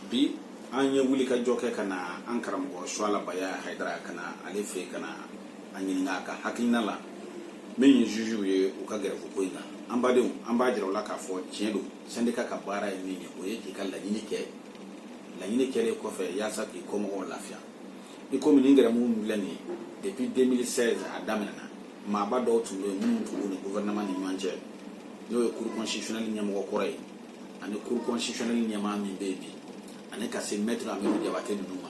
bi an ye wuli ka jɔ kɛ ka na an karamɔgɔ Suala Baya Haidara ka na ale fɛ ka na an ɲininka a ka hakilina la min ye juge ye u ka grève ko in na. An badenw an b'a jira u la k'a fɔ tiɲɛ don syndicat ka baara ye min ye o ye k'i ka laɲini kɛ, laɲini kɛlen kɔfɛ yaasa k'i kɔmɔgɔw lafiya. I komi nin grève min filɛ nin ye depuis 2016 a daminɛna maaba dɔw tun bɛ yen minnu tun b'u ni gouvernement ni ɲɔgɔn cɛ n'o ye cour constitutionnelle ɲɛmɔgɔ kɔrɔ ye ani cour constitutionnelle ɲɛmaa min bɛ yen bi ani ka se maître Amidu Jabate ninnu ma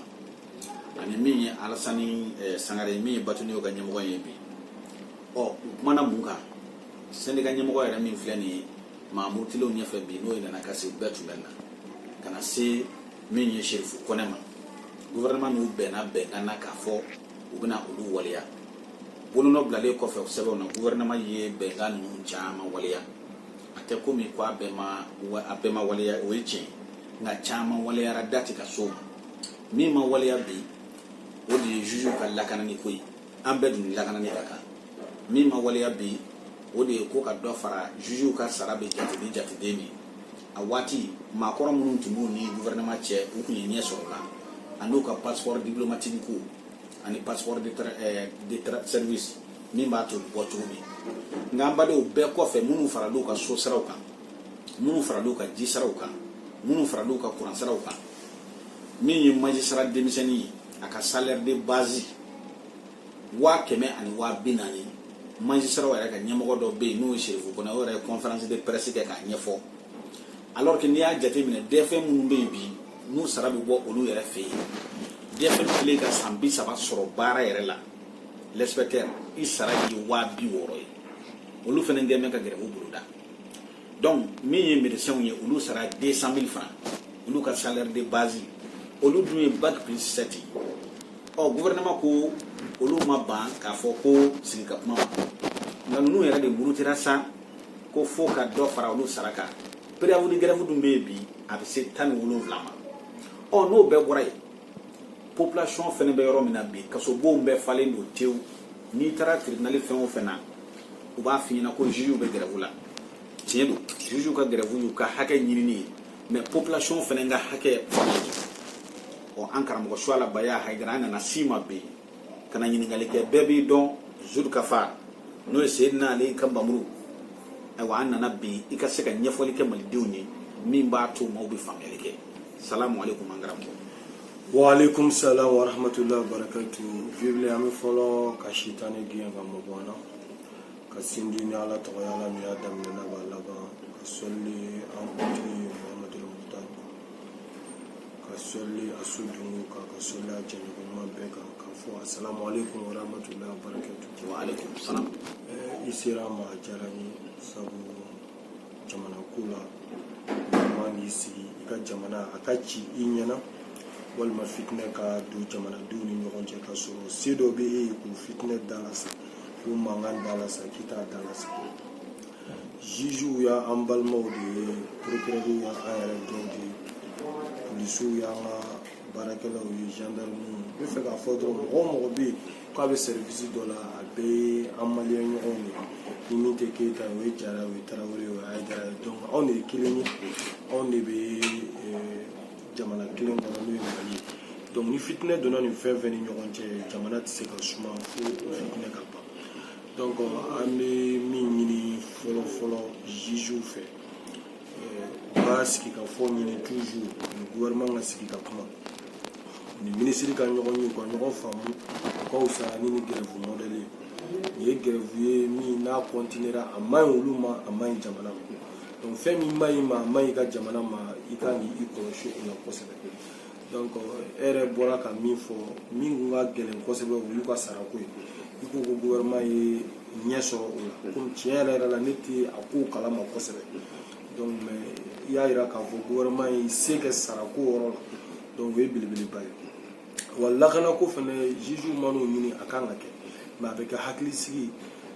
ani min ye Alasani Sangare min ye Batouniw ka ɲɛmɔgɔ ye bi. U kumana mun kan syndicat ɲɛmɔgɔ yɛrɛ min filɛ nin ye Mamour Tilew ɲɛfɛ bi n'o ye Nana Kase bɛɛ tun bɛ na ka na se min ye Sherifu Kɔnɛ ma. Gouvernement n'u bɛnna bɛnkan na k'a fɔ u bɛna olu waleya. Bolonɔ bilalen kɔfɛ sɛbɛnw na gouvernement ye bɛnkan ninnu caman waleya. A tɛ komi ko a bɛɛ ma waleya o ye tiɲɛ nka caman waleyara dati ka so ma. Min ma waleya bi o de ye juge ka lakanani ko ye. An bɛɛ dun lakanani ka kan. Min ma waleya bi o de ye ko ka dɔ fara juge ka sara bɛ jate ni jateden min. A waati maakɔrɔ minnu tun b'u ni gouvernement cɛ u tun ye ɲɛ sɔrɔ la ani ka passeport diplomatique ko ani passeport de service min b'a to bɔ cogo min. Nka an badenw bɛɛ kɔfɛ minnu faral'u ka so saraw kan, minnu faral'u ka ji saraw kan, minnu faral'u ka courant saraw kan, min ye magistrat denmisɛnnin ye a ka salaire de base 100,000 ani 40,000 magistrat yɛrɛ ka ɲɛmɔgɔ dɔ bɛ yen n'o ye Sherifu Kɔnɛ o yɛrɛ ye conférence de presse kɛ k'a ɲɛfɔ. Alors que n'i y'a jateminɛ DFM minnu bɛ yen bi n'u sara bɛ bɔ olu yɛrɛ fɛ yen. DFM kelen ka san 30 sɔrɔ baara yɛrɛ la l'inspecteur i sara ye 60,000 ye. Olu fana gɛn ka grève boloda. Donc min ye médecins ye olu sara 200,000 francs olu ka salaire de base olu dun ye bac plus 7 ye. Gouvernement ko olu ma ban k'a fɔ ko sigi ka kuma ma nka ninnu yɛrɛ de murutira sa ko fo ka dɔ fara olu sara kan. Préavis de grève dun bɛ yen bi a bɛ se 17 ma. N'o bɛɛ bɔra yen population fɛnɛ bɛ yɔrɔ min na bi kasobonw bɛɛ falen don tewu. N'i taara tribunal fɛn o fɛn na u b'a f'i ɲɛna ko juge bɛ grève la. Tiɲɛ don juge ka grève y'u ka hakɛ ɲinini ye mais population fɛnɛ ka hakɛ fɔlɔ. An karamɔgɔ Suala Baya Haidara an nana si ma bi ka na ɲininkali kɛ bɛɛ b'i dɔn Zulkafa n'o ye Seydina Ali ka Bamuru. Ayiwa an nana bi i ka se ka ɲɛfɔli kɛ malidenw ye min b'a to maaw bɛ faamuyali kɛ. Salamu alaikum an karamɔgɔ. Wa alaikum salam wa rahmatullahi wa barakatuh. Vivle an bɛ fɔlɔ ka sitani gɛn ka mɔ bɔ an na ka sinji ni Ala tɔgɔ ye Ala min y'a daminɛ n'a b'a laban ka sɔli an kuntigi Muhamadu Mukhtar ka sɔli a su dungu kan ka sɔli a jɛɲɔgɔnma bɛɛ kan ka fɔ assalamu alaikum wa rahmatullahi wa barakatuh. Wa alaikum salam. I sera ma a diyara n ye sabu jamana ko la maa n'i sigi i ka jamana a ka ci i ɲɛna walima fitinɛ ka don jamanadenw ni ɲɔgɔn cɛ ka sɔrɔ se dɔ bɛ e ye k'o fitinɛ dalasa k'o mankan dalasa k'i t'a dalasa. Jugew y'an balimaw de ye, procureur y'an yɛrɛ dɔw de ye, polisiw y'an ka baarakɛlaw ye, gendarmew. N bɛ fɛ k'a fɔ dɔrɔn mɔgɔ o mɔgɔ bɛ yen k'a bɛ service dɔ la a bɛɛ ye an maliyɛn ɲɔgɔnw de ye. Ni min tɛ Keyita o ye Jara o ye Tarawele o ye Haidara ye. Donc anw de ye kelen ye, anw de bɛ jamana kelen kɔnɔ n'o ye Mali ye. Donc ni fitinɛ donna nin fɛn fɛn ni ɲɔgɔn cɛ jamana tɛ se ka suma fo o fitinɛ ka ban. Donc an bɛ min ɲini fɔlɔ jugew fɛ u ka sigi ka fɔ ɲini toujours ni gouvernement ka sigi ka kuma ni ministre ka ɲɔgɔn ye u ka ɲɔgɔn faamu u ka fisa ni grève modèle ye. Nin ye grève ye min n'a continuera a maɲi olu ma a maɲi jamana ma. Donc fɛn min maɲi ma a maɲi ka jamana ma i ka ni i kɔlɔsi o la kosɛbɛ. Donc e yɛrɛ bɔra ka min fɔ min kun ka gɛlɛn kosɛbɛ o y'u ka sarako ye. I ko ko gouvernement ye ɲɛ sɔrɔ o la komi tiɲɛ yɛrɛ la ne tɛ a ko kalama kosɛbɛ. Donc mais i y'a jira k'a fɔ gouvernement ye se kɛ sarako yɔrɔ la donc o ye belebeleba ye. Wa lakanako fɛnɛ jugew man'o ɲini a kan ka kɛ mais a bɛ kɛ hakilisigi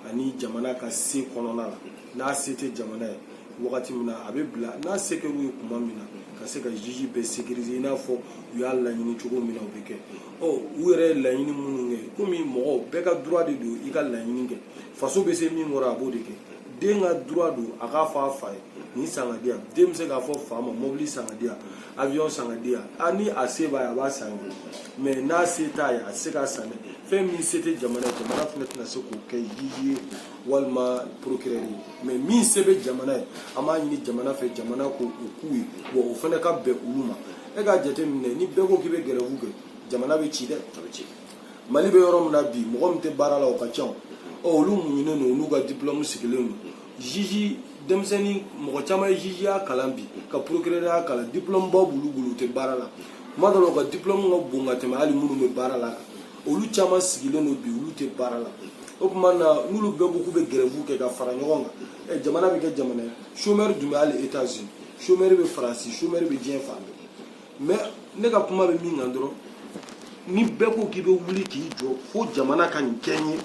ani jamana ka se kɔnɔna la. N'a se tɛ jamana ye wagati min na a bɛ bila n'a se kɛr'u ye tuma min na ka se ka juge bɛɛ sécuriser i n'a fɔ u y'a laɲini cogo min na o bɛ kɛ. U yɛrɛ ye laɲini minnu kɛ komi mɔgɔ bɛɛ ka droit de don i ka laɲini kɛ faso bɛ se min kɔrɔ a b'o de kɛ. Den ka droit don a k'a fɔ a fa ye ni sanga dia dem se ka fo fama mobili sanga dia avion sanga dia ani aseba ya ba sanga mais na seta ya seka sanga fe mi sete jamana funa tana se ko kay yiyi walma procureur mais mi sebe jamana ama ni jamana fe jamana ko kuwi wo fana ka be uluma e ga jete ni be ko kibe gere vuge jamana be ci de mali be yorom na bi mo gomte barala o ka chon o lu mu ni no nu ga diplôme sigilen jiji demseni mo chama jiji ya kalambi ka procureur ya kala diplôme ba bulu te barala madalo ka diplôme ngo bunga te mali mu me barala o lu chama sigilen no bi ulu te barala o kuma na nulu be ko be grève ke ka fara ngonga e jamana be ke jamana chômeur du mal États-Unis chômeur be France chômeur be bien fambe mais ne ka kuma be minga ndoro ni be ko ki be wuli ki jo fo jamana kan kenye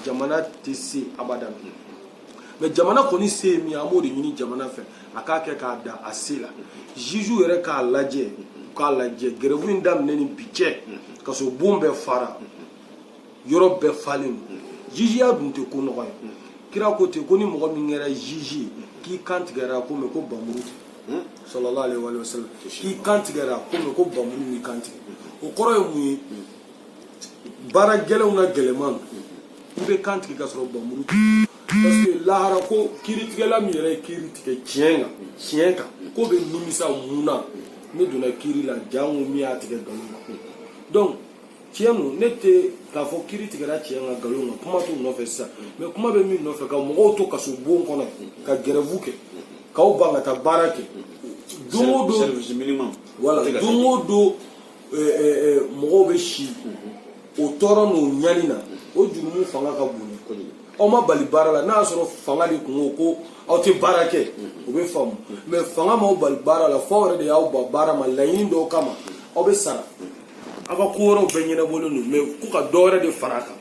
jamana te se abadan mais jamana ko ni se mi amodi ni jamana fe akake ka da asila jiju yere ka laje grève ndam ne ni biche ka so bombe fara yoro be falin jiji ya dun te ko no kira ko te ko ni mo mi ngera jiji ki kantigara ko me ko bamuru sallallahu alaihi wa sallam ki kantigara ko me ko bamuru ni kanti o koro mu bara gelew na geleman ube kantigi ka soro bamuru parce que lahara ko kiritigala mi yere kiritige kienga ko be nimisa muna ne dona kiri la jangu mi atige galu donc tienu nete ka fo kiritigara kienga galu kuma to no fe sa mais kuma be mi no fe ka mo to ka so bon kono ka gerevuke ka o banga ta barake do service minimum voilà do mo be shi o toro no nyalina o jurumu fanga ka buni o ma bali barala na soro fanga di ko o te barake o be fam mais fanga ma o bali barala fo de ya o ba bara ma layin do kama o be sara aka koro benyina bolonu mais ku ka dore de faraka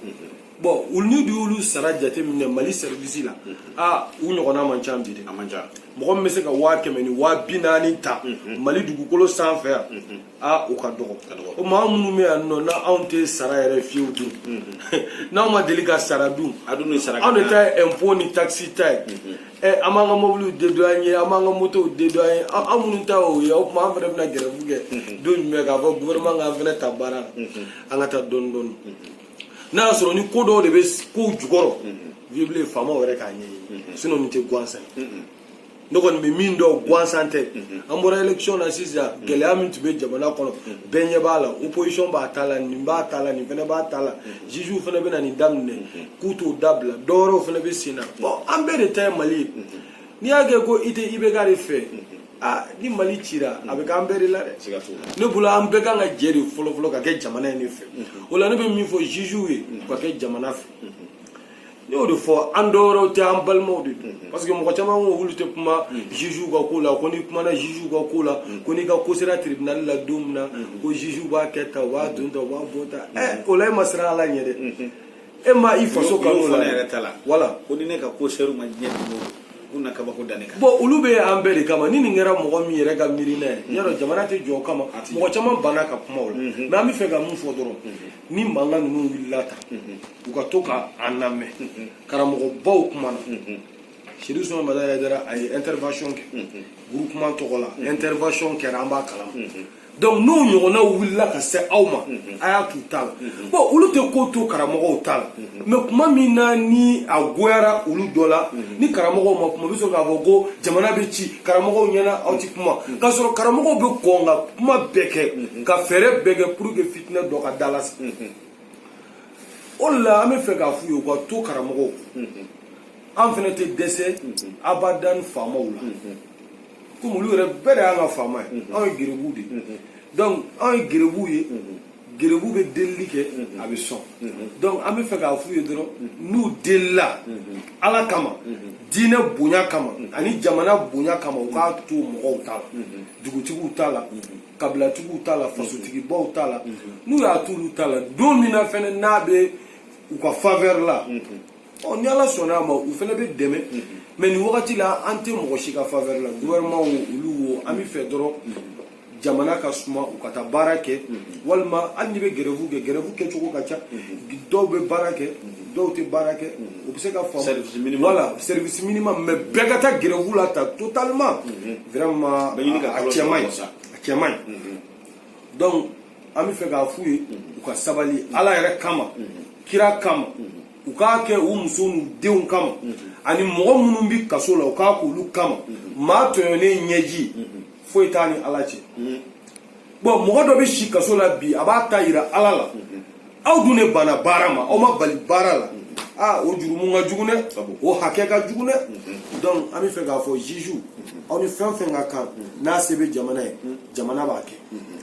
bon ulni di ulu sara jate min mali service la uno kona man chambi de amanja mo me se ka wa kemeni wa binani ta mali dugukolo sanfɛ o ka dogo o ma munu me anno na onte sara yɛrɛ fiu du na ma deli ka sara du adunu sara on était impôt ni taxi tay amanga mobile de douanier amanga moto de douanier amunu ta o ya o ma fere na gere buge do me ka fo gouvernement nga fere tabara angata don na soro ni kodo de be ko jugoro vible fama wore ka nyi sino ni te gwansa ndoko ni min do gwansa te ambora election na sisa gele amin tube jamana kono benye bala opposition ba tala ni fene ba tala jiju fene be na ni damne kuto dabla doro fene be sina bon ambere tay mali ni age ko ite ibe gari fe ni mali tira abe ka ambere la de ne bula ambe ka nga jeri folo ka ke jamana ni fe wala ne be mi fo jiju e ka ke jamana fe ni o de fo andoro te ambal modi parce que mo ko chama mo wulute kuma jiju ga kula ko ni kuma na jiju ga kula ko ni ga ko sera tribunal la dumna ko jiju ba keta wa dunda wa bota o lay masra la nyede ma ifo so ka la wala ko ni ne ka ko seru ma nyede mo una kaba ko dane ka bo ulube ambere kama nini ngera mo mi yere ga mirina yaro jamana te jo kama mo chama bana ka kuma wala mais ami fe ga mu fo doro ni manga nu willata uka toka aname karamo baw kuma na shiri so ma dara ay intervention ke groupement to la intervention ke ramba kala donc no nyona willa ka se awma aya tutal bo ulu te ko to karamo tal mais kuma mina ni agwera ulu dola ni karamo ma kuma biso ka go jamana be ci karamo nyana awti kuma ka soro karamo be konga kuma beke ka fere bege pour que fitna do ka dalas olla ame fe ka fu yo ko to karamo en fait te décès abadan famawla comme ulu re bere anga fama en girebu de donc en gerebu be delike abi son donc ame fe ka fu yo dro nu della ala kama dina bonya kama ani jamana bonya kama ka to mo tala dugutigu tala kabila tugu tala fasutigi baw tala nu ya tulu tala domina fene nabe u ka faveur la ni ala sona ma u fene be deme mais ni wakati la ante mo shi ka faveur la gouvernement ulu wo ami fe dro jamana ka suma u ka taa baara kɛ walima hali ni bɛ grève kɛcogo ka ca dɔw bɛ baara kɛ dɔw tɛ baara kɛ u bɛ se ka faamu voilà service minimum mais bɛɛ ka taa grève la ta totalement vraiment a cɛ man ɲi donc an bɛ fɛ k'a f'u ye u ka sabali ala yɛrɛ kama kira kama u k'a kɛ u muso n'u denw kama ani mɔgɔ minnu bɛ kaso la u k'a k'olu kama maa tɔɲɔnen ɲɛji foyi t'a ni ala cɛ bon mɔgɔ dɔ bɛ si kaso la bi a b'a ta yira ala la aw dun ne banna baara ma aw ma bali baara la o jurumu ka jugu dɛ o hakɛ ka jugu dɛ donc an bɛ fɛ k'a fɔ juge aw ni fɛn fɛn ka kan n'a se bɛ jamana ye jamana b'a kɛ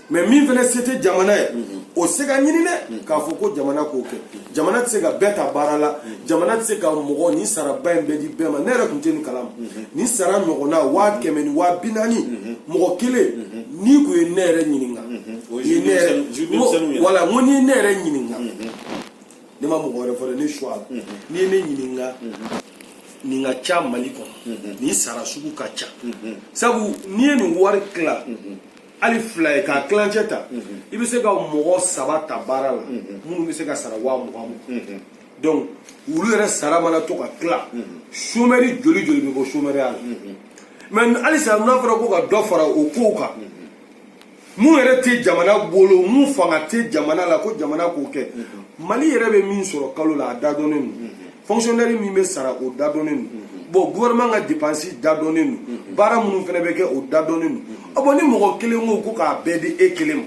mais min fana se tɛ jamana ye o se ka ɲini dɛ k'a fɔ ko jamana k'o kɛ jamana tɛ se ka bɛɛ ta baara la jamana tɛ se ka mɔgɔ nin saraba in bɛɛ di bɛɛ ma ne yɛrɛ tun tɛ nin kalama nin sara ɲɔgɔnna 100,000 ni 40,000 mɔgɔ kelen n'i kun ye ne yɛrɛ ɲininka wala n ko n'i ye ne yɛrɛ ɲininka ne ma mɔgɔ wɛrɛ fɔ dɛ ne choix la n'i ye ne ɲininka nin ka ca Mali kɔnɔ nin sara sugu ka ca sabu n'i ye nin wari tila hali 2 ye k'a tilancɛ ta i bɛ se ka mɔgɔ 3 ta baara la minnu bɛ se ka sara 20,000 donc olu yɛrɛ sara mana to ka tila chômeur joli bɛ bɔ chômeur ya la mais halisa n'a fɔra ko ka dɔ fara o kow kan mun yɛrɛ tɛ jamana bolo mun fanga tɛ jamana la ko jamana k'o kɛ Mali yɛrɛ bɛ min sɔrɔ kalo la a dadɔnnen don fonctionnaire min bɛ sara o dadɔnnen don bon gouvernement ka dépense dadɔnnen don baara minnu fana bɛ kɛ o dadɔnnen don bon ni mɔgɔ kelen ko k'a bɛɛ di e kelen ma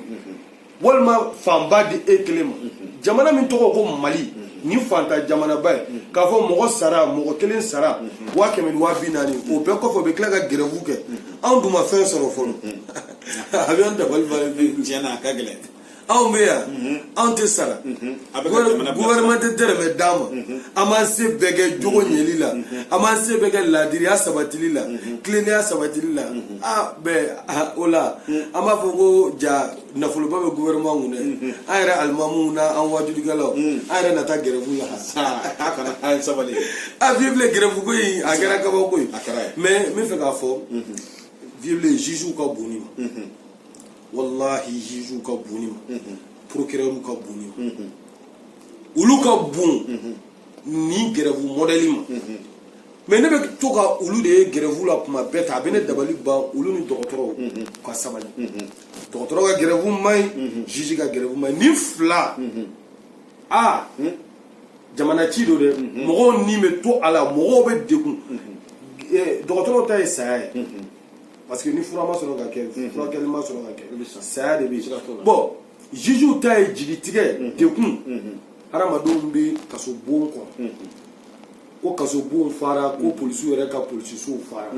walima fanba di e kelen ma jamana min tɔgɔ ko Mali ni fanta jamanaba ye k'a fɔ mɔgɔ sara mɔgɔ kelen sara 100,000 ni 40,000 o bɛɛ kɔfɛ u bɛ tila ka grève kɛ anw dun ma fɛn sɔrɔ fɔlɔ a bɛ an dabali banna tiɲɛna a ka gɛlɛn anw bɛ yan anw tɛ sara gouvernement tɛ dɛrɛmɛ d'an ma an b'an se bɛɛ kɛ jogo ɲɛli la an b'an se bɛɛ kɛ laadiriya sabatili la tilennenya sabatili la o la an b'a fɔ ko ja nafoloba bɛ gouvernement kun dɛ an yɛrɛ alimamuw n'an wajulikɛlaw an yɛrɛ na taa grève la sabali vive grève ko in a kɛra kabako ye mais n bɛ fɛ k'a fɔ vive juges ka bon ni ma wallahi juges ka bon ni ma procureur ka bon ni ma olu ka bon ni grève modèle ma mais ne bɛ to ka olu de ye grève la kuma bɛɛ ta a bɛ ne dabali ban olu ni dɔgɔtɔrɔw ka sabali dɔgɔtɔrɔ ka grève man ɲi juge ka grève man ɲi ni fila jamana ci do dɛ mɔgɔw ni bɛ to a la mɔgɔw bɛ degun dɔgɔtɔrɔw ta ye saya ye parce que ni fura ma sɔrɔ ka kɛ furakɛli ma sɔrɔ ka kɛ saya de bɛ yen bon juge ta ye jigitigɛ degun hadamadenw bɛ kaso bon kɔnɔ ko kaso bon fara ko polisiw yɛrɛ ka polisisow fara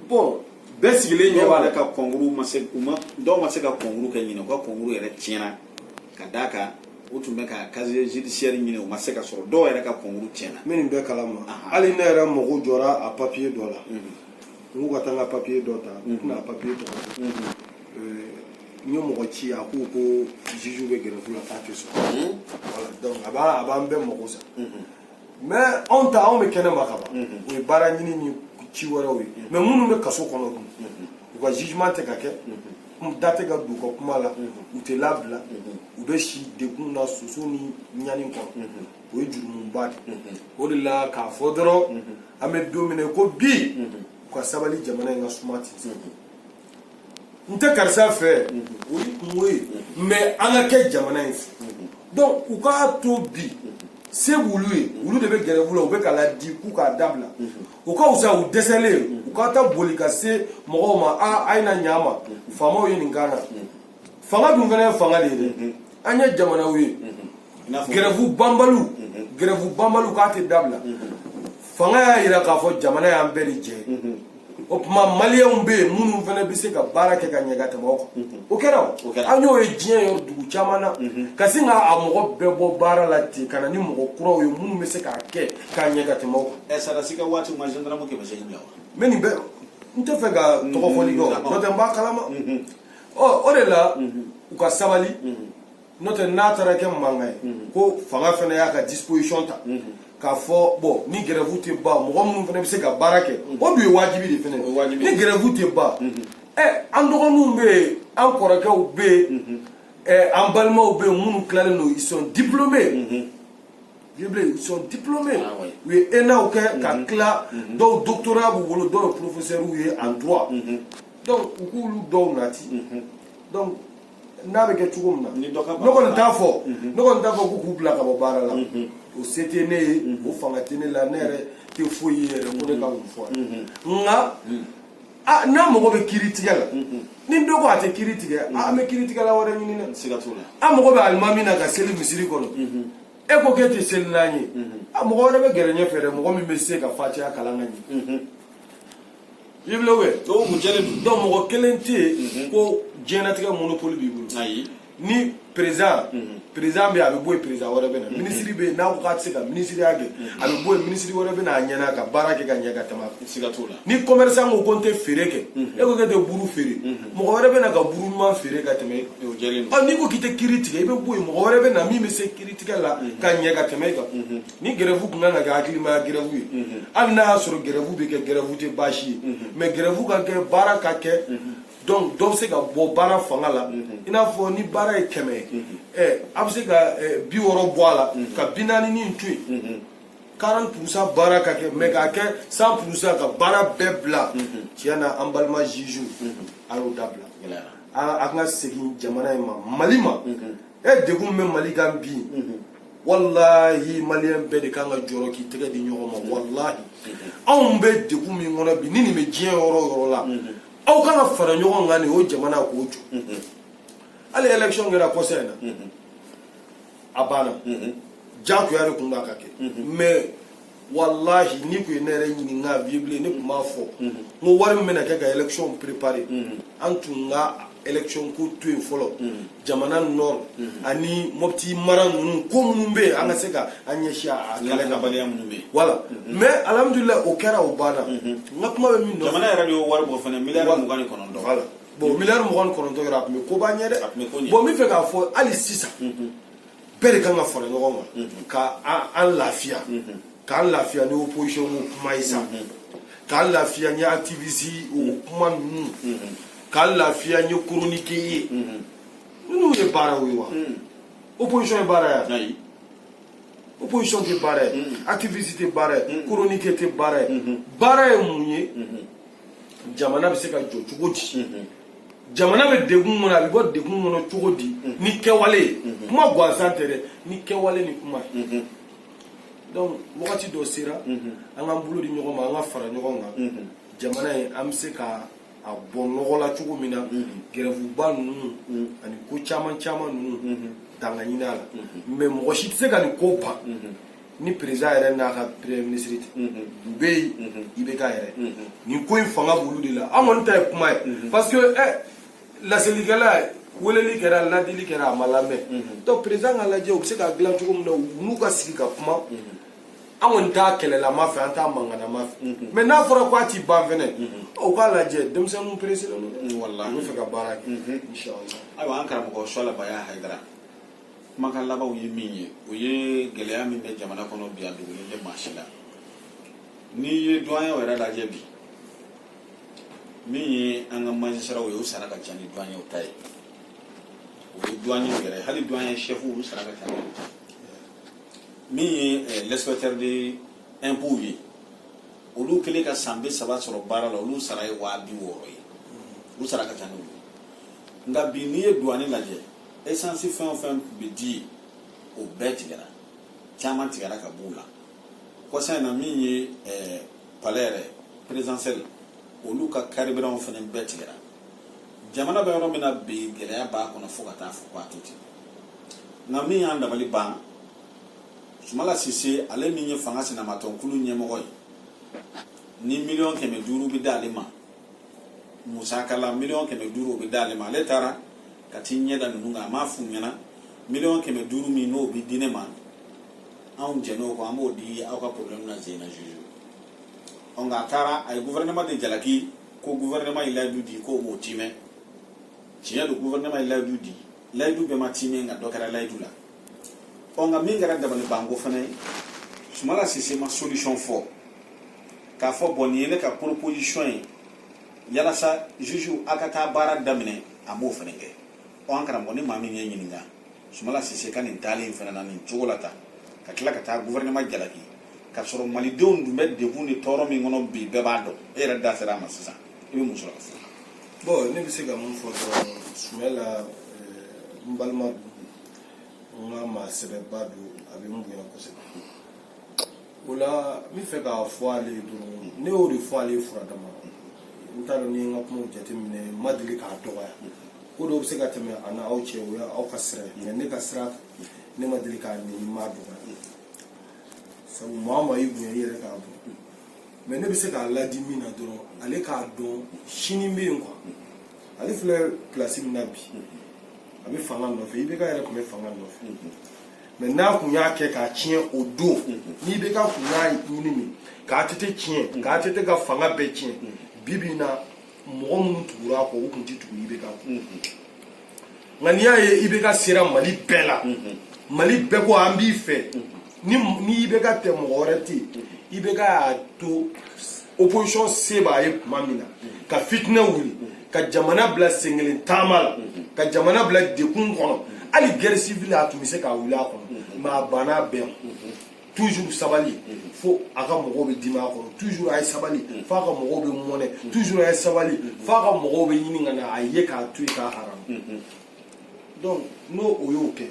bon bɛɛ sigilen ɲɛ b'a la ka concours dɔw ma se ka concours kɛ ɲinɛ u ka concours yɛrɛ tiɲɛna ka d'a kan o tun bɛ ka casier judiciaire ɲini o ma se ka sɔrɔ dɔw yɛrɛ ka concours tiɲɛna n bɛ nin bɛɛ kalama hali ne yɛrɛ mago jɔra a papier dɔ la n ko ka taa n ka papier dɔ ta n tɛna a papier tɔgɔ n ye mɔgɔ ci a ko juge bɛ grève la k'a tɛ sɔrɔ voilà donc a b'an bɛɛ mago sa mais anw bɛ kɛnɛma ka ban o ye baara ɲini ni ci wɛrɛw ye mais minnu bɛ kaso kɔnɔ dun u ka jugement tɛ ka kɛ da tɛ ka don u ka kuma la u tɛ labila u bɛ si degun na soso ni ɲani kɔnɔ o ye jurumuba de o de la k'a fɔ dɔrɔn an bɛ don min na ko bi u ka sabali jamana in ka suma ten n tɛ karisa fɛ o ye kungo ye mais an ka kɛ jamana in fɛ donc u k'a to bi se b'olu ye olu de bɛ grève la u bɛ ka ladi k'u k'a dabila u ka wusa u dɛsɛlen u ka taa boli ka se mɔgɔw ma a ye na ɲa ma faamaw ye nin k'an na fanga dun fana ye fanga de ye dɛ an ye jamanaw ye grève banbaliw k'a tɛ dabila fanga y'a jira k'a fɔ jamana y'an bɛɛ de jɛ o tuma maliyɛnw bɛ yen minnu fana bɛ se ka baara kɛ ka ɲɛ ka tɛmɛ o kan o kɛra an y'o ye diɲɛ yɔrɔ dugu caman na ka sin k'a mɔgɔ bɛɛ bɔ baara la ten ka na ni mɔgɔ kuraw ye minnu bɛ se k'a kɛ k'a ɲɛ ka tɛmɛ o kan. sarasi ka waati ma gendarme kɛmɛ seegin bila wa. mais nin bɛɛ n tɛ fɛ ka tɔgɔ fɔli kɛ n'o tɛ n b'a kalama o de la u ka sabali n'o tɛ n'a taara kɛ mankan ye ko fanga fana y'a ka disposition ta k'a fɔ bon ni grève tɛ ban mɔgɔ minnu fana bɛ se ka baara kɛ o dun ye wajibi de fana ni grève tɛ ban an dɔgɔninw bɛ yen an kɔrɔkɛw bɛ yen an balimaw bɛ yen minnu tilalen don ils sont diplômés ils sont diplômés u ye ENAw kɛ ka tila dɔw doctorat b'u bolo dɔw ye professeurs ye en droit donc u k'olu dɔw nati donc n'a bɛ kɛ cogo min na ne kɔni t'a fɔ ko k'u bila ka bɔ baara la o se tɛ ne ye o fanga tɛ ne la ne yɛrɛ tɛ foyi ye yɛrɛ ko ne ka mun fɔ nka n'a mago bɛ kiiri tigɛ la ni dɔ ko a tɛ kiiri tigɛ an bɛ kiiri tigɛla wɛrɛ ɲini dɛ an mago bɛ alimami na ka seli misiri kɔnɔ e ko k'e tɛ seli n'an ye mɔgɔ wɛrɛ bɛ gɛrɛ ɲɛfɛ dɛ mɔgɔ min bɛ se ka fatiha kalan ka ɲɛ i bila donc mɔgɔ kelen tɛ yen ko diɲɛlatigɛ monopole b'i bolo ni président bɛ a bɛ bɔ yen président wɛrɛ bɛ na ministre bɛ yen n'a ko k'a tɛ se ka ministeriya kɛ a bɛ bɔ yen ministre wɛrɛ bɛ na a ɲɛna ka baara kɛ ka ɲɛ ka tɛmɛ ni commerçant ko n tɛ feere kɛ e ko k'e tɛ buru feere mɔgɔ wɛrɛ bɛ na ka buru ɲuman feere ka tɛmɛ n'i ko k'i tɛ kiiri tigɛ i bɛ bɔ yen mɔgɔ wɛrɛ bɛ na min bɛ se kiiri tigɛ la ka ɲɛ ka tɛmɛ e kan ni grève kun kan ka kɛ hakilimaya grève ye hali n'a y'a sɔrɔ grève bɛ kɛ grève tɛ baasi ye mais grève ka kɛ baara ka kɛ donc dɔ bɛ se ka bɔ baara fanga la i n'a fɔ ni baara ye 100 ye a bɛ se ka 60 bɔ a la ka 40 nin to yen 40% baara ka kɛ mais k'a kɛ 100% ka baara bɛɛ bila tiɲɛ na an balima juge a y'o dabila a kan ka segin jamana in ma Mali ma degun bɛ Mali kan bi wallahi maliyɛn bɛɛ de kan ka jɔrɔ k'i tɛgɛ di ɲɔgɔn ma wallahi anw bɛ degun min kɔnɔ bi ni nin bɛ diɲɛ yɔrɔ o yɔrɔ la aw kan ka fara ɲɔgɔn kan nin o jamana k'o jɔ hali élection kɛra kɔsa in na a banna jagoya de tun b'a ka kɛ mais wallahi ni ko ye ne yɛrɛ ɲininka bi bilen ne tun b'a fɔ n ko wari min bɛna kɛ ka élection préparer an tun ka élection ko to yen fɔlɔ jamana nord ani Mopti mara ninnu ko minnu bɛ yen an ka se ka an ɲɛsin a kɛlɛ ka baliya minnu bɛ yen voilà mais alhamdulillah o kɛra o banna n ka kuma bɛ min nɔfɛ jamana yɛrɛ de y'o wari bɔ fana miliyari 29 voilà bon miliyari 29 yɛrɛ a tun bɛ koba ɲɛ dɛ bon n bɛ fɛ k'a fɔ hali sisan bɛɛ de kan ka fara ɲɔgɔn kan ka an lafiya k'an lafiya ni opposition ko kuma ye sisan k'an lafiya ni activiste o kuma ninnu k'an lafiya n ye chronique ye ninnu ye baaraw ye wa opposition ye baara ye opposition tɛ baara ye activiste tɛ baara ye chronique tɛ baara ye baara ye mun ye jamana bɛ se ka jɔ cogo di jamana bɛ degun kɔnɔ a bɛ bɔ degun kɔnɔ cogo di ni kɛwale ye kuma gansan tɛ dɛ ni kɛwale ni kuma ye donc wagati dɔ sera an k'an bolo di ɲɔgɔn ma an ka fara ɲɔgɔn kan jamana ye an bɛ se ka a bɔ nɔgɔ la cogo min na grèveba ninnu ani ko caman caman ninnu danga ɲini a la mais mɔgɔ si tɛ se ka nin ko ban ni président yɛrɛ n'a ka premier ministre tɛ u bɛ yen i bɛ k'a yɛrɛ nin ko in fanga b'olu de la an kɔni ta ye kuma ye parce que laselikɛla weleli kɛra ladili kɛra a ma lamɛn donc président ka lajɛ u bɛ se ka dilan cogo min na u n'u ka sigi ka kuma an kɔni t'a kɛlɛlama fɛ an t'a mankanama fɛ mais n'a fɔra ko a t'i ban fɛnɛ u k'a lajɛ denmisɛnninw peresilen don dɛ u bɛ fɛ ka baara kɛ inshallah ayiwa an karamɔgɔ Suala Baya Haidara kumakan labanw ye min ye o ye gɛlɛya min bɛ jamana kɔnɔ bi a dogolen tɛ maa si la n'i ye doyen yɛrɛ lajɛ bi min ye an ka magistrat ye o sara ka ca ni doyen ta ye o ye doyen yɛrɛ hali doyen chef olu sara ka ca min ye l'inspecteur de impôt ye olu kɛlen ka san 30 sɔrɔ baara la olu sara ye 60,000 ye olu sara ka ca n'olu nka bi n'i ye douane lajɛ essence fɛn o fɛn bɛ di o bɛɛ tigɛra caman tigɛra ka b'u la kɔsa in na min ye palais yɛrɛ présidentiel olu ka carburant fana bɛɛ tigɛra jamana bɛ yɔrɔ min na bi gɛlɛya b'a kɔnɔ fo ka taa fɔ k'a to ten nka min y'an dabali ban Sumala Sise ale min ye fanga sinamatɔnkulu ɲɛmɔgɔ ye ni 500,000 bɛ d'ale ma musakala 500,000 bɛ d'ale ma ale taara ka t'i ɲɛ da ninnu kan a m'a f'u ɲɛna 500,000 min n'o bɛ di ne ma anw jɛn'o kɔ an b'o di aw ka problème na Zeyna juge nka a taara a ye gouvernement de jalaki ko gouvernement ye layidu di ko o timɛ tiɲɛ don gouvernement ye layidu di layidu bɛɛ ma timɛ nka dɔ kɛra layidu la nka min kɛra dabali banko fana ye Sumala Sise ma solution fɔ k'a fɔ bon nin ye ne ka proposition ye yalasa juju akata bara damine amo fenenge o ankara mo ni mami ni nyininga sumala sise kan intali fenana ni chogolata ka kila ka ta gouvernement jalaki ka soro mali don du med de huni toro mi ngono bi bebado era da sera masasa ibe musula ka bon ne bi se ga mun fo sumala mbalma nga ma sebe badu abi mun ya ko se ola mi fe ka fo ale do ne o ri fo ale fura dama ntaro ni nga kuma jati mine madili ka to ya ko do se ka teme ana au che o ya au kasra ne ka sra ne madili ka ni ma do sabu mama yi bu yere ka bu mais ne bi se ka la di mina do ale ka do shini mbe nkwa ale fle place mi nabi abi fanga no fe ibe ka yere ko me fanga no fe mais na ku nya ke ka chien odo ni be ka ku na yini mi ka tete chien ka tete ka fanga be chien bibi na mo mun tura ko ku titu ibe ka ngani ya ibe ka sira mali bela mali be ko ambi fe ni ibe ka te mo oreti ibe ka to opposition seba e mamina ka fitna wuli ka jamana bla sengelen tamal ka jamana bla dekun kono ali guerre civile atumise ka wula kono ma bana be toujours sabali fo aka mogo be dima kono toujours ay sabali fa ka mogo be mone toujours ay sabali fa ka mogo be yini ngana aye ka tu ka haram donc no oyoke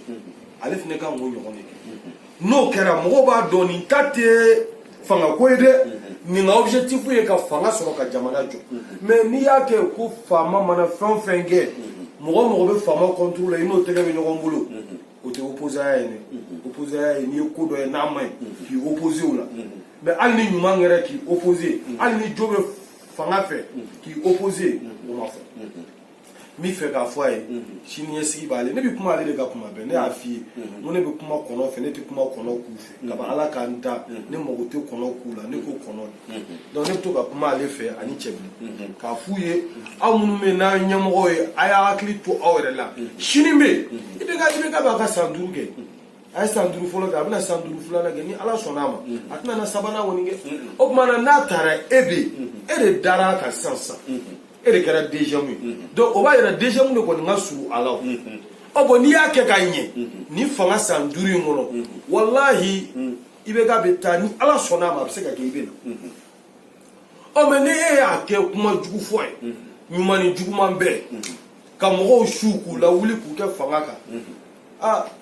ale fne ka ngo nyone no kera mogo ba doni tate fanga ko ede ni nga objectif ye ka fanga soro ka jamana jo mais ni ya ke ko fama mana fen fenge mogo be fama contrôler ino tege be nyogo mbulu o te opposé à ni ko do na mai ki opposé ou là mais al ni nyuma ngere ki opposé al ni jobe fanga fe ki opposé o ma fe mi fe ka fo ay chini esi bale ne bi kuma ale de ka kuma be ne afi no ne bi kuma kono fe ne ti kuma kono ku fe ka ba ala ka nta ne mo te kono ku la ne ko kono donc ne to ka kuma ale fe ani chebi ka fuye amunu me na nyamo ye aya akli to awre la chini me ibe ka ba ka sanduruge ay sanduru folo ka bina sanduru fulana ge ni ala sonama atna na sabana woninge o mana na tara ebe ere dara ka sansa ere kera déjà mu donc o ba yera déjà mu ko nga su ala o bo ni yake ka nye ni fanga sanduru ngono wallahi ibe ga betani ala sonama se ka ke ibe o me ne e ake kuma jugu foy nyumani jugu mambe ka mo shuku la wuli ku ke fanga ka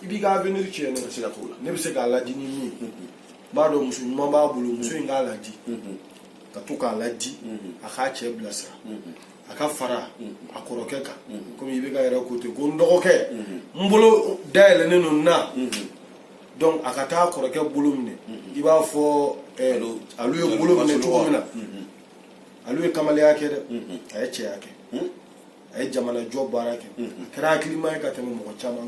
ibi ga avenir chene se ka tola ne bi se ka la dini ni ba do musu mamba bulu musu nga la di ka to ka la di aka che blasa aka fara akorokeka comme ibe ga era côté ko ndogoke mbolo daele ne non na donc aka ta akoroke bulu mine iba fo alu yo bulu mine to mina alu kamale yake de ay che yake ay jamana job barake kra klima ka teme mo chama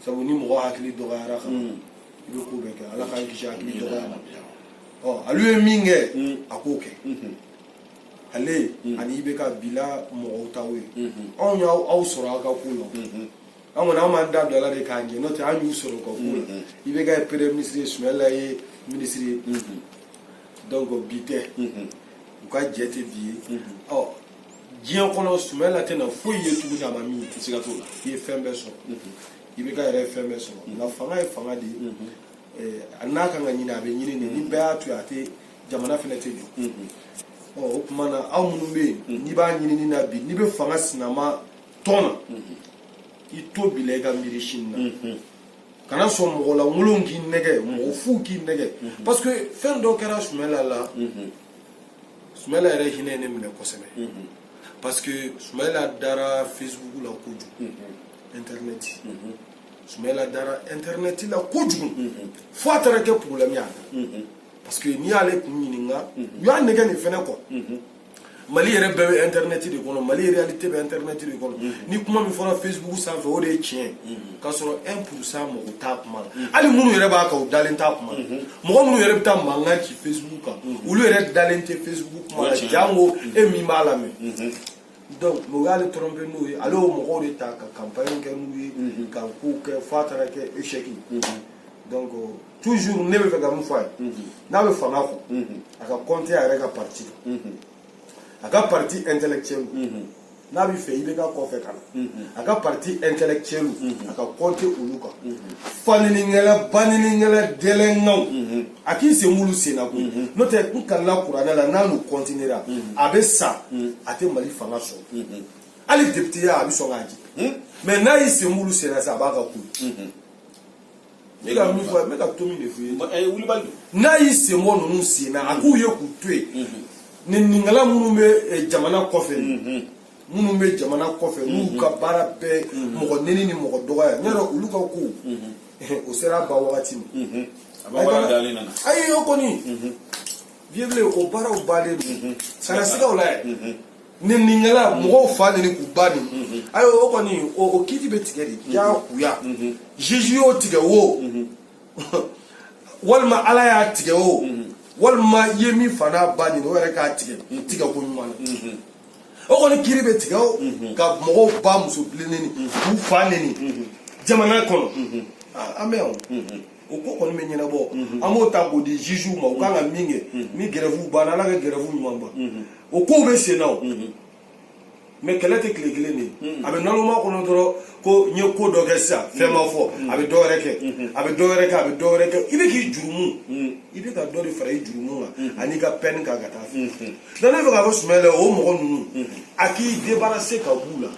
sabu ni mo hakli do gara kha ibe ko be ka ala kha ki shakli do gara alu minge akoke ale ani ibe ka bila mo tawe on ya au soro aka kulo amon ama da do la de kanje no te anyu soro ko kulo ibe ga premier ministre Ismaila ye ministre donc bité ko jete vie diɲɛ kɔnɔ Ismaila tɛna foyi ye tuguni a ma min siga t'o la i ye fɛn bɛɛ sɔrɔ i bɛ ka yɛrɛ fɛn bɛɛ sɔrɔ nka fanga ye fanga de ye a n'a kan ka ɲini a bɛ ɲini de ni bɛɛ y'a to yen a tɛ jamana fana tɛ jɔ o tuma na aw minnu bɛ yen n'i b'a ɲinini na bi n'i bɛ fanga sinama tɔn na i to bi la i ka miiri sini na kana sɔn mɔgɔ la ŋolon k'i nɛgɛ mɔgɔ fu k'i nɛgɛ parce que fɛn dɔ kɛra Ismaila la Ismaila yɛrɛ hinɛ ye ne minɛ kosɛbɛ parce que Ismaila dara Facebook la kojugu internet Ismaila dara internet la kojugu fo a taara kɛ problème y'a parce que n'i y'ale kun ɲininka u y'a nɛgɛ nin fɛnɛ kɔ Mali yɛrɛ bɛɛ bɛ internet de kɔnɔ Mali réalité bɛ internet de kɔnɔ ni kuma min fɔra Facebook sanfɛ o de ye tiɲɛ k'a sɔrɔ 1% mɔgɔ t'a kuma la hali minnu yɛrɛ b'a kan u dalen t'a kuma la mɔgɔ minnu yɛrɛ bɛ taa mankan ci Facebook kan olu yɛrɛ dalen tɛ Facebook kuma la jango e min b'a lamɛn donc o y'ale tromper n'o ye ale y'o mɔgɔw de ta ka campagne kɛ n'u ye ka ko kɛ fo a taara kɛ échec donc toujours ne bɛ fɛ ka mun fɔ a ye n'a bɛ fanga kɔ a ka compter a yɛrɛ ka parti a ka parti intellectuel n'a bɛ fɛ i bɛ ka kɔfɛ ka na a ka parti intellectuel a ka compter olu kan faninikɛla baninikɛla dɛlɛnnaw a k'i sen b'olu sen na koyi n'o tɛ n kalila kuranɛ la n'a n'u continuera a bɛ sa a tɛ Mali fanga sɔrɔ hali député ya a bɛ sɔn k'a di mais n'a y'i sen b'olu sen na sisan a b'a ka ku ne ka min fɔ n bɛ ka to min de f'i ye n'a y'i sen bɔ ninnu sen na a k'u ye k'u to yen ninkala minnu bɛ jamana kɔfɛ minnu bɛ jamana kɔfɛ n'u ka baara bɛɛ mɔgɔ neni ni mɔgɔ dɔgɔya n y'a dɔn olu ka ko o sera a ba wagati ma ayi o kɔni bible o baaraw baden don kana sigaw la yɛ ninkala mɔgɔw fa neni k'u ba nin ayi o kɔni o kiiti bɛ tigɛ de diyagoya juge y'o tigɛ o walima ala y'a tigɛ o walima i ye min fa n'a ba nin o yɛrɛ k'a tigɛ ko ɲuman na o kɔni kiiri bɛ tigɛ o ka mɔgɔw ba muso bilennen k'u fa neni jamana kɔnɔ an bɛ yan o ko kɔni bɛ ɲɛnabɔ an b'o ta k'o di juge ma u kan ka min kɛ ni grève banna ala ka grève ɲuman ban o kow bɛ sen na o mais kɛlɛ tɛ tile kelen de a bɛ naloma kɔnɔ dɔrɔn ko n ye ko dɔ kɛ sisan fɛn ma fɔ a bɛ dɔwɛrɛ kɛ a bɛ dɔwɛrɛ kɛ a bɛ dɔwɛrɛ kɛ i bɛ k'i jurumu i bɛ ka dɔ de fara i jurumu kan ani ka peine kan ka taa fɛ donc ne bɛ k'a fɔ Sumahila o mɔgɔ ninnu a k'i débarrasser ka b'u la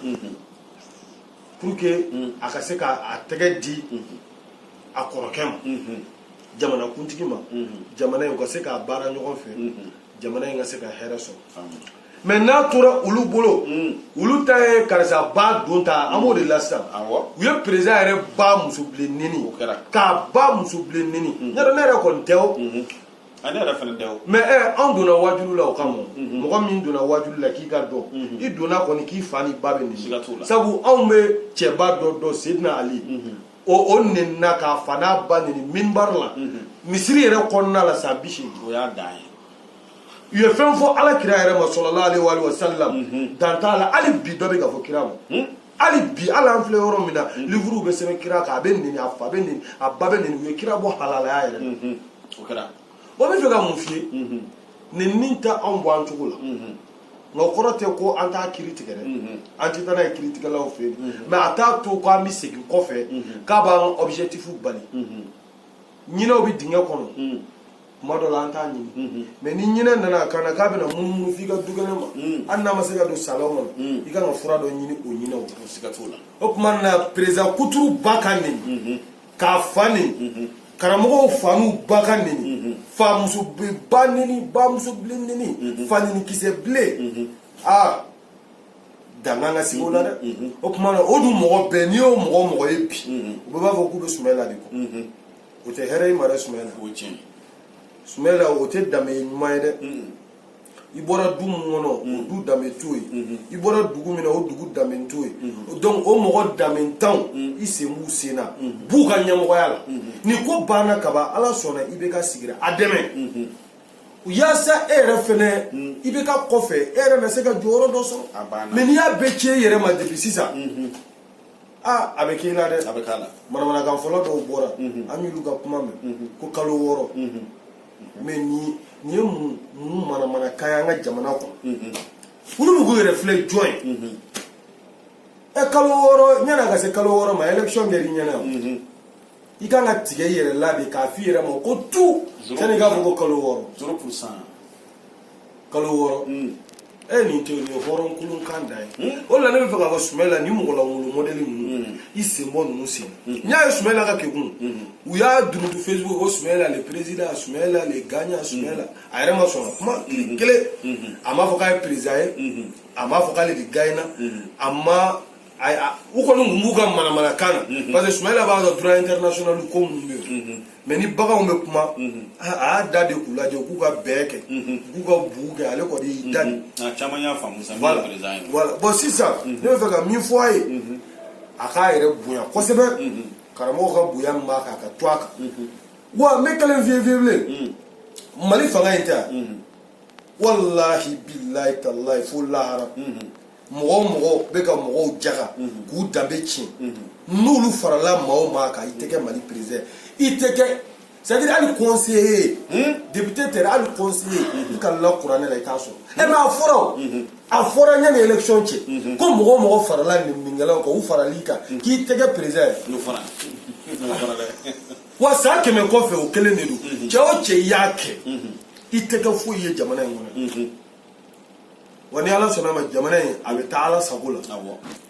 pour que a ka se k'a tɛgɛ di a kɔrɔkɛ ma jamana kuntigi ma jamana in u ka se k'a baara ɲɔgɔn fɛ jamana in ka se ka hɛrɛ sɔrɔ mais n'a tora olu bolo olu ta ye karisa ba don ta an b'o de la sisan u ye président yɛrɛ ba muso bilen neni k'a ba muso bilen neni n yɛrɛ ne yɛrɛ kɔni tɛ o ne yɛrɛ fana tɛ o mais anw donna wajulu la o kama mɔgɔ min donna wajulu la k'i ka dɔn i donna kɔni k'i fa ni ba bɛ neni sabu anw bɛ cɛba dɔ dɔn Seydina Ali o nenina k'a fa n'a ba neni minbar la misiri yɛrɛ kɔnɔna la san 80 o y'a dan ye u ye fɛn fɔ ala kira yɛrɛ ma sallallahu alaihi wa sallam dan t'a la hali bi dɔ bɛ ka fɔ kira ma hali bi hali an filɛ yɔrɔ min na livre bɛ sɛbɛn kira kan a bɛ neni a fa bɛ neni a ba bɛ neni u ye kira bɔ halalaya yɛrɛ o kɛra bon n bɛ fɛ ka mun f'i ye nenni tɛ anw bɔ an cogo la nka o kɔrɔ tɛ ko an t'a kiiri tigɛ dɛ an tɛ taa n'a ye kiiritigɛlaw fɛ yen mais a t'a to k'an bɛ segin kɔfɛ k'a b'an objectif bali ɲinɛw bɛ dingɛ kɔnɔ kuma dɔ la an t'a ɲini mais ni ɲinɛ nana ka na k'a bɛna munumunu f'i ka du kɛnɛ ma hali n'a ma se ka don salon kɔnɔ i kan ka fura dɔ ɲini o ɲinɛw o siga t'o la o tuma na président kuturu ba ka neni k'a fa neni karamɔgɔw fa n'u ba ka neni fa muso ba neni ba muso bilen neni fa neni kisɛ bilen dangan ka sigi o la dɛ o tuma na o dun mɔgɔ bɛɛ n'i y'o mɔgɔ ye bi u bɛɛ b'a fɔ k'u bɛ Sumahila de kɔ o tɛ hɛrɛ i ma dɛ Sumahila o tiɲɛ Sumahila o tɛ danbe ɲuman ye dɛ i bɔra du min kɔnɔ o du danbe t'o ye i bɔra dugu min na o dugu danbe t'o ye donc o mɔgɔ danbe tanw i sen b'u sen na b'u ka ɲɛmɔgɔya la ni ko banna kaban ala sɔnna i bɛ ka sigira a dɛmɛ yaasa e yɛrɛ fɛnɛ i bɛ ka kɔfɛ e yɛrɛ na se ka jɔyɔrɔ dɔ sɔrɔ mais n'i y'a bɛɛ tiɲɛ i yɛrɛ ma depuis sisan a bɛ k'i la dɛ manamanakan fɔlɔ dɔw bɔra an y'olu ka kuma mɛn ko kalo 6 mais nin ye mun manamanakan ye an ka jamana kɔnɔ olu b'u yɛrɛ filɛ jɔn ye kalo 6 yan'a ka se kalo 6 ma élection kɛra i ɲɛna i kan ka tigɛ i yɛrɛ la de k'a f'i yɛrɛ ma ko tout sani i k'a fɔ ko kalo 6 0% kalo 6 nin tɛ nin ye hɔrɔn kulunkan da ye o la ne bɛ fɛ k'a fɔ Sumahila ni mɔgɔ lankolon modèle ninnu i sen bɔ ninnu sen na n y'a ye Sumahila ka kekun u y'a durutu Facebook ko Sumahila le président Sumahila le gagnant Sumahila a yɛrɛ ma sɔn ka kuma tile kelen a m'a fɔ k'a ye président ye a m'a fɔ k'ale de gagnera a ma u kɔni tun b'u ka manamanakan na parce que Sumahila b'a ka droit international ko minnu bɛ yen mais ni baganw bɛ kuma a y'a da de k'u lajɛ k'u ka bɛɛ kɛ k'u ka bugu kɛ ale kɔni y'i da de caman y'a faamu sisan voilà bon sisan ne bɛ fɛ ka min fɔ a ye a k'a yɛrɛ bonya kosɛbɛ karamɔgɔ ka bonya min b'a kan a ka to a kan wa n bɛ kelen f'i ye bilen Mali fanga in tɛ yan walahi bilahi talahi fo lahara mɔgɔ bɛ ka mɔgɔw jaga k'u danbe tiɲɛ n'olu farala maa o maa kan i tɛ kɛ Mali président i tɛ kɛ c'est-à-dire hali conseiller député tɛ hali conseiller i ka la kuranɛ la i t'a sɔrɔ mais a fɔra ɲani élection cɛ ko mɔgɔ o mɔgɔ farala nin kan u farali kan k'i tɛgɛ président ye wa san 100 kɔfɛ o kelen de don cɛ o cɛ i y'a kɛ i tɛgɛ foyi ye jamana in kɔnɔ wa ni ala sɔnna ma jamana in a bɛ taa ala sago la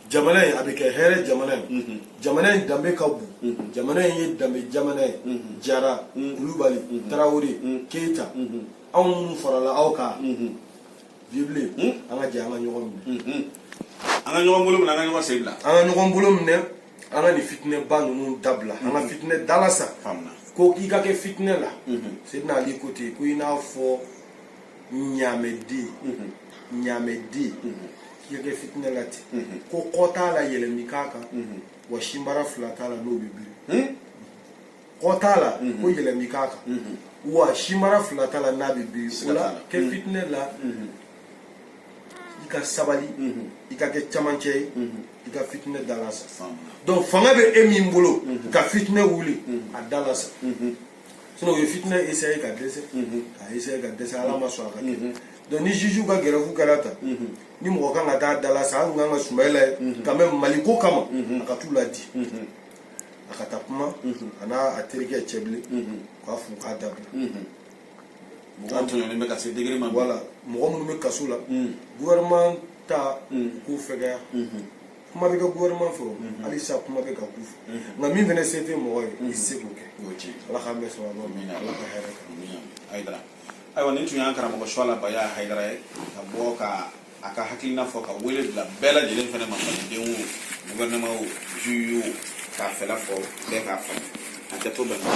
jamana in a bɛ kɛ hɛrɛ jamana in jamana in danbe ka bon jamana in ye danbe jamana ye Jara Kulubali Tarawele Keita anw minnu farala aw kan bible an ka jɛ an ka ɲɔgɔn minɛ an ka ɲɔgɔn bolo minɛ an ka ɲɔgɔn sen bila an ka ɲɔgɔn bolo minɛ an ka nin fitinɛba ninnu dabila an ka fitinɛ dala sa ko k'i ka kɛ fitinɛ la Seydina Ali ko ten ko i n'a fɔ ɲaamɛden k'i ka kɛ fitinɛ la ten ko kɔ t'a la yɛlɛmi k'a kan wa sinbara 2 t'a la n'o bɛ biri kɔ t'a la ko yɛlɛmi k'a kan wa sinbara 2 t'a la n'a bɛ biri o la kɛ fitinɛ la i ka sabali i ka kɛ camancɛ ye i ka fitinɛ dala sa donc fanga bɛ e min bolo ka fitinɛ wuli a dala sa sinon o ye fitinɛ essayer ka dɛsɛ ka essayer ka dɛsɛ ala ma sɔn a ka kɛ donc ni juge ka gɛrɛfu kɛra ta ni mɔgɔ kan ka taa dala sa an kun kan ka Sumayila ye quand même Mali ko kama a ka t'u ladi a ka taa kuma a n'a terikɛ Cɛbilen k'a fɔ k'a dabila mɔgɔ tɔɲɔnen bɛ ka se degré ma voilà mɔgɔ minnu bɛ kaso la gouvernement ta k'u fɛgɛya kuma bɛ kɛ gouvernement fɛ hali sa kuma bɛ ka k'u fɛ nka min fana se tɛ mɔgɔ ye i se k'o kɛ ala k'an bɛɛ sɔrɔ ala ka hɛrɛ kan Haidara ayiwa nin tun y'an karamɔgɔ Suala Baya Haidara ye ka bɔ ka a ka hakilina fɔ ka wele bila bɛɛ lajɛlen fana ma malidenw gouvernement juge k'a fɛla fɔ bɛɛ k'a faamu a kɛtɔ bɛn ma